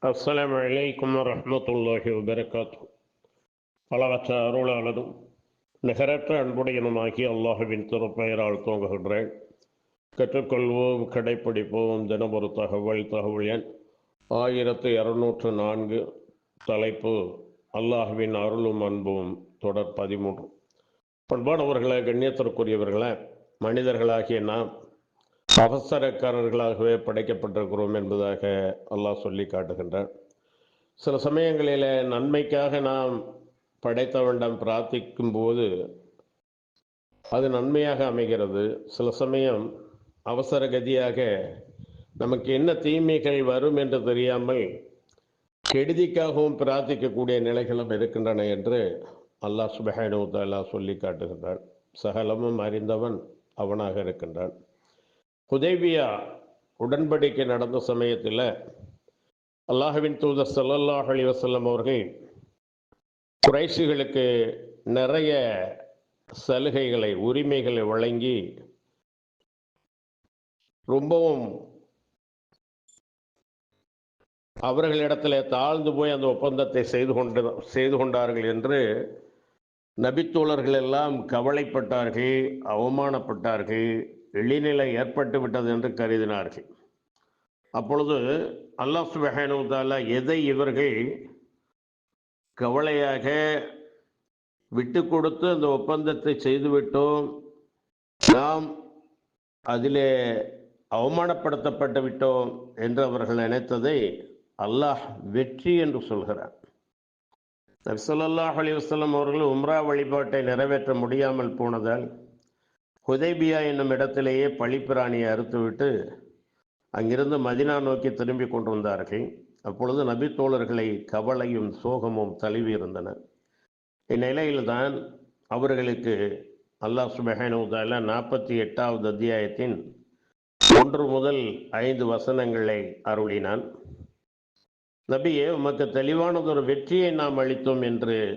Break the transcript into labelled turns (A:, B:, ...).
A: அஸ்ஸலாமு அலைக்கும் வரஹ்மத்துல்லாஹி வபரகாத்துஹு. பலவற்ற அருளாளரும் நிகரற்ற அன்புடையனுமாகிய அல்லாஹுவின் திருப்பெயரால் துவங்குகின்றேன். கற்றுக்கொள்வோம், கடைப்பிடிப்போம். தினமொரு தகவல் எண் 1204. தலைப்பு அல்லாஹுவின் அருளும் அன்பும், தொடர் 13. பண்பானவர்களே, கண்ணியத்திற்குரியவர்களே, மனிதர்களாகிய நாம் அவசரக்காரர்களாகவே படைக்கப்பட்டிருக்கிறோம் என்பதாக அல்லாஹ் சொல்லி காட்டுகின்றார். சில சமயங்களில் நன்மைக்காக நாம் படைத்தவனிடம் பிரார்த்திக்கும் போது அது நன்மையாக அமைகிறது. சில சமயம் அவசர கதியாக நமக்கு என்ன தீமைகள் வரும் என்று தெரியாமல் கெடுதிக்காகவும் பிரார்த்திக்கக்கூடிய நிலைகளும் இருக்கின்றன என்று அல்லாஹ் சுப்ஹானஹு வ தஆலா சொல்லி காட்டுகின்றான். சகலமும் அறிந்தவன் அவனாக இருக்கின்றான். ஹுதைபியா உடன்படிக்கை நடந்த சமயத்தில் அல்லாஹ்வின் தூதர் ஸல்லல்லாஹு அலைஹி வஸல்லம் அவர்கள் குறைஷிகளுக்கு நிறைய சலுகைகளை, உரிமைகளை வழங்கி ரொம்பவும் அவர்களிடத்தில் தாழ்ந்து போய் அந்த ஒப்பந்தத்தை செய்து கொண்டார்கள் என்று நபித்தோழர்கள் எல்லாம் கவலைப்பட்டார்கள், அவமானப்பட்டார்கள், இழிநிலை ஏற்பட்டு விட்டது என்று கருதினார்கள். அப்பொழுது அல்லாஹ் சுப்ஹானஹு வ தஆலா எதை இவர்கள் கவலையாக விட்டு கொடுத்து அந்த ஒப்பந்தத்தை செய்துவிட்டோம், நாம் அதிலே அவமானப்படுத்தப்பட்டு விட்டோம் என்று அவர்கள் நினைத்ததை அல்லாஹ் வெற்றி என்று சொல்கிறார். நபி ஸல்லல்லாஹு அலைஹி வஸல்லம் அவர்கள் உம்ரா வழிபாட்டை நிறைவேற்ற முடியாமல் போனதால் ஹுதைபியா என்னும் இடத்திலேயே பழிப்பிராணியை அறுத்துவிட்டு அங்கிருந்து மதினா நோக்கி திரும்பி கொண்டு வந்தார்கள். அப்பொழுது நபி தோழர்களை கவலையும் சோகமும் தழுவி இருந்தன. இந்நிலையில்தான் அவர்களுக்கு அல்லாஹ் சுப்ஹானஹு வ தஆலா 48வது அத்தியாயத்தின் 1 முதல் 5 வசனங்களை அருளினான். நபியே, உமக்கு தெளிவானதொரு வெற்றியை நாம் அளித்தோம் என்று